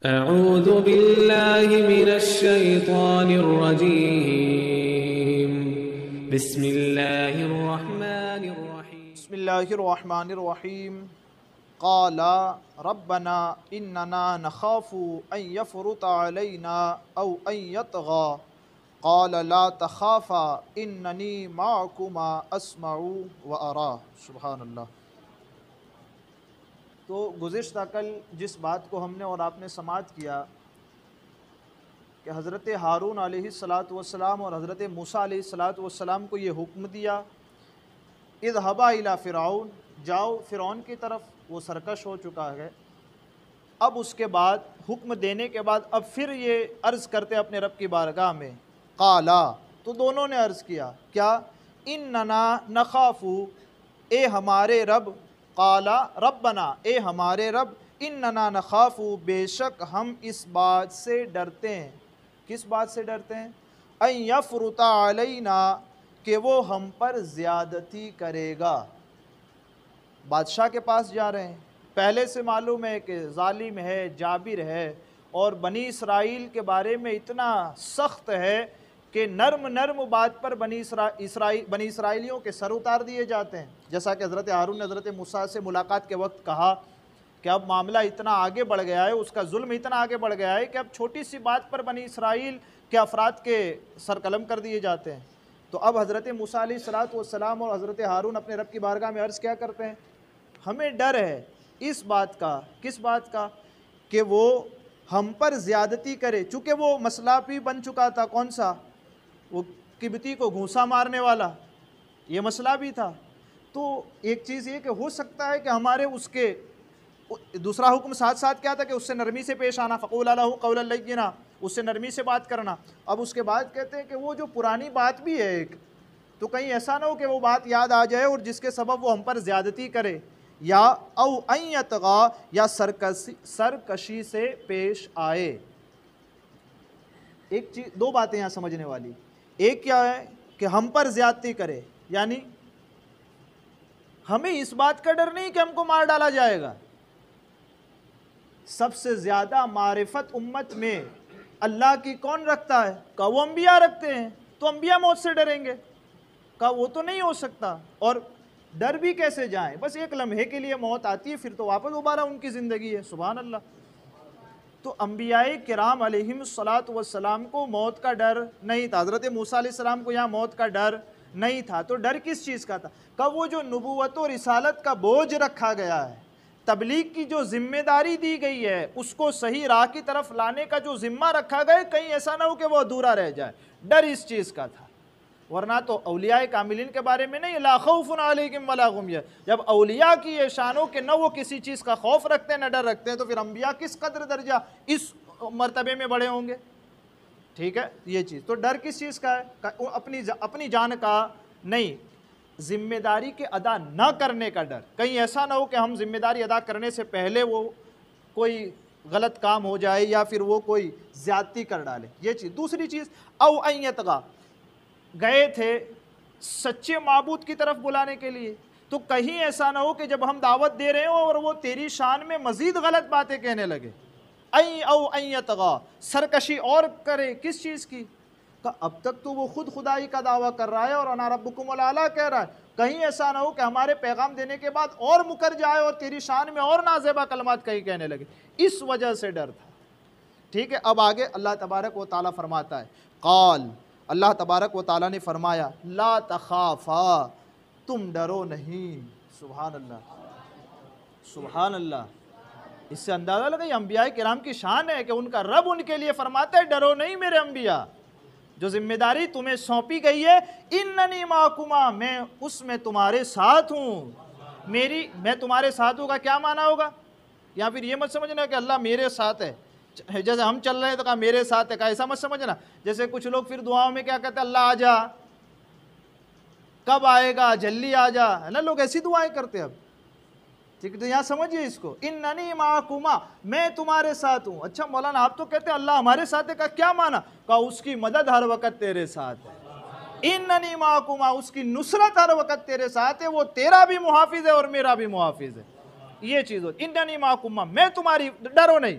أعوذ بالله من الشيطان الرجيم بسم الله الرحمن الرحيم بسم اللہ الرحمن الرحیم قال ربنا اننا نخاف ان يفرط علينا او ان يطغى قال لا تخافا انني معكما اسمع وارى سبحان اللہ۔ تو گزشتہ کل جس بات کو ہم نے اور آپ نے سماعت کیا کہ حضرت ہارون علیہ السلام اور حضرت موسیٰ علیہ السلام کو یہ حکم دیا اذهبا الی فرعون، جاؤ فرعون کی طرف، وہ سرکش ہو چکا ہے۔ اب اس کے بعد حکم دینے کے بعد اب پھر یہ عرض کرتے اپنے رب کی بارگاہ میں قالا، تو دونوں نے عرض کیا کیا اننا نخاف، اے ہمارے رب، قالا ربنا، اے ہمارے رب، اننا نخاف، بے شک ہم اس بات سے ڈرتے ہیں۔ کس بات سے ڈرتے ہیں؟ ان یفرط علینا، کہ وہ ہم پر زیادتی کرے گا۔ بادشاہ کے پاس جا رہے ہیں، پہلے سے معلوم ہے کہ ظالم ہے، جابر ہے، اور بنی اسرائیل کے بارے میں اتنا سخت ہے کہ نرم نرم بات پر بنی اسرائیلیوں کے سر اتار دیے جاتے ہیں، جیسا کہ حضرت ہارون نے حضرت موسیٰ سے ملاقات کے وقت کہا کہ اب معاملہ اتنا آگے بڑھ گیا ہے، اس کا ظلم اتنا آگے بڑھ گیا ہے کہ اب چھوٹی سی بات پر بنی اسرائیل کے افراد کے سر قلم کر دیے جاتے ہیں۔ تو اب حضرت موسیٰ علیہ السلام اور حضرت ہارون اپنے رب کی بارگاہ میں عرض کیا کرتے ہیں؟ ہمیں ڈر ہے اس بات کا۔ کس بات کا؟ کہ وہ ہم پر زیادتی کرے، چونکہ وہ مسئلہ بھی بن چکا تھا۔ کون سا؟ وہ قبطی کو گھونسا مارنے والا، یہ مسئلہ بھی تھا۔ تو ایک چیز یہ کہ ہو سکتا ہے کہ ہمارے اس کے دوسرا حکم ساتھ ساتھ کیا تھا کہ اس سے نرمی سے پیش آنا، فقولا لہ قولا لینا، اس سے نرمی سے بات کرنا۔ اب اس کے بعد کہتے ہیں کہ وہ جو پرانی بات بھی ہے ایک، تو کہیں ایسا نہ ہو کہ وہ بات یاد آ جائے اور جس کے سبب وہ ہم پر زیادتی کرے، یا او ان یطغی، یا سرکشی سے پیش آئے۔ ایک چیز، دو باتیں یہاں سمجھنے والی۔ ایک کیا ہے کہ ہم پر زیادتی کرے، یعنی ہمیں اس بات کا ڈر نہیں کہ ہم کو مار ڈالا جائے گا۔ سب سے زیادہ معرفت امت میں اللہ کی کون رکھتا ہے؟ کہ وہ انبیاء رکھتے ہیں، تو انبیاء موت سے ڈریں گے؟ کہ وہ تو نہیں ہو سکتا، اور ڈر بھی کیسے جائیں؟ بس ایک لمحے کے لیے موت آتی ہے، پھر تو واپس دوبارہ ان کی زندگی ہے، سبحان اللہ۔ تو انبیاء کرام علیہم السلام کو موت کا ڈر نہیں تھا، حضرت موسیٰ علیہ السلام کو یہاں موت کا ڈر نہیں تھا۔ تو ڈر کس چیز کا تھا؟ کہ وہ جو نبوت و رسالت کا بوجھ رکھا گیا ہے، تبلیغ کی جو ذمہ داری دی گئی ہے، اس کو صحیح راہ کی طرف لانے کا جو ذمہ رکھا گیا، کہیں ایسا نہ ہو کہ وہ ادھورا رہ جائے، ڈر اس چیز کا تھا۔ ورنہ تو اولیاء کاملین کے بارے میں نہیں، لا خوف علیہم ولا هم يحزنون، جب اولیاء کی یہ شان ہو کہ نہ وہ کسی چیز کا خوف رکھتے ہیں نہ ڈر رکھتے ہیں، تو پھر انبیاء کس قدر درجہ اس مرتبے میں بڑے ہوں گے؟ ٹھیک ہے، یہ چیز تو ڈر کس چیز کا ہے؟ اپنی جان کا نہیں، ذمہ داری کے ادا نہ کرنے کا ڈر۔ کہیں ایسا نہ ہو کہ ہم ذمہ داری ادا کرنے سے پہلے وہ کوئی غلط کام ہو جائے یا پھر وہ کوئی زیادتی کر ڈالے، یہ چیز۔ دوسری چیز، او ان یطغی، گئے تھے سچے معبود کی طرف بلانے کے لیے، تو کہیں ایسا نہ ہو کہ جب ہم دعوت دے رہے ہوں اور وہ تیری شان میں مزید غلط باتیں کہنے لگے۔ او ان یطغی، سرکشی اور کرے، کس چیز کی؟ کہ اب تک تو وہ خود خدائی کا دعویٰ کر رہا ہے اور انا ربکم الاعلیٰ کہہ رہا ہے، کہیں ایسا نہ ہو کہ ہمارے پیغام دینے کے بعد اور مکر جائے اور تیری شان میں اور نازیبا کلمات کہیں کہنے لگے، اس وجہ سے ڈر تھا۔ ٹھیک ہے، اب آگے اللہ تبارک و تعالیٰ فرماتا ہے، قال، اللہ تبارک و تعالیٰ نے فرمایا، لا تخافا، تم ڈرو نہیں۔ سبحان اللہ، سبحان اللہ۔ اس سے اندازہ لگا انبیاء کرام کی شان ہے کہ ان کا رب ان کے لیے فرماتا ہے ڈرو نہیں میرے انبیاء، جو ذمہ داری تمہیں سونپی گئی ہے، اننی معکما، میں اس میں تمہارے ساتھ ہوں، میں تمہارے ساتھ ہوں کا کیا معنی ہوگا؟ یا پھر یہ مت سمجھنا کہ اللہ میرے ساتھ ہے، جیسے ہم چل رہے ہیں تو کہا میرے ساتھ ہے، کہا ایسا مت سمجھنا۔ جیسے کچھ لوگ پھر دعاؤں میں کیا کہتے ہیں، اللہ آ جا، کب آئے گا، جلدی آ جا، ہے نا، لوگ ایسی دعائیں کرتے ہیں اب۔ ٹھیک ہے، تو یہاں سمجھئے اس کو، اننی معکما، میں تمہارے ساتھ ہوں۔ اچھا مولانا آپ تو کہتے ہیں اللہ ہمارے ساتھ ہے، کا کیا معنی؟ کہا اس کی مدد ہر وقت تیرے ساتھ ہے، اننی معکما، اس کی نصرت ہر وقت تیرے ساتھ ہے، وہ تیرا بھی محافظ ہے اور میرا بھی محافظ ہے، یہ چیز ہو، اننی معکما، میں تمہاری، ڈرو نہیں۔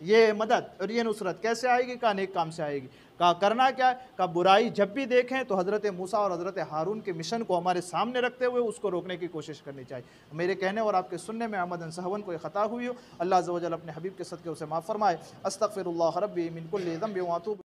یہ مدد اور یہ نصرت کیسے آئے گی؟ کہا نیک کام سے آئے گی۔ کہا کرنا کیا ہے؟ کہا برائی جب بھی دیکھیں تو حضرت موسیٰ اور حضرت ہارون کے مشن کو ہمارے سامنے رکھتے ہوئے اس کو روکنے کی کوشش کرنی چاہیے۔ میرے کہنے اور آپ کے سننے میں عمدن سہون کوئی خطا ہوئی ہو، اللہ عز و جل اپنے حبیب کے صدقے اسے معاف فرمائے۔ استغفر اللہ ربی من کل ذنب واتوب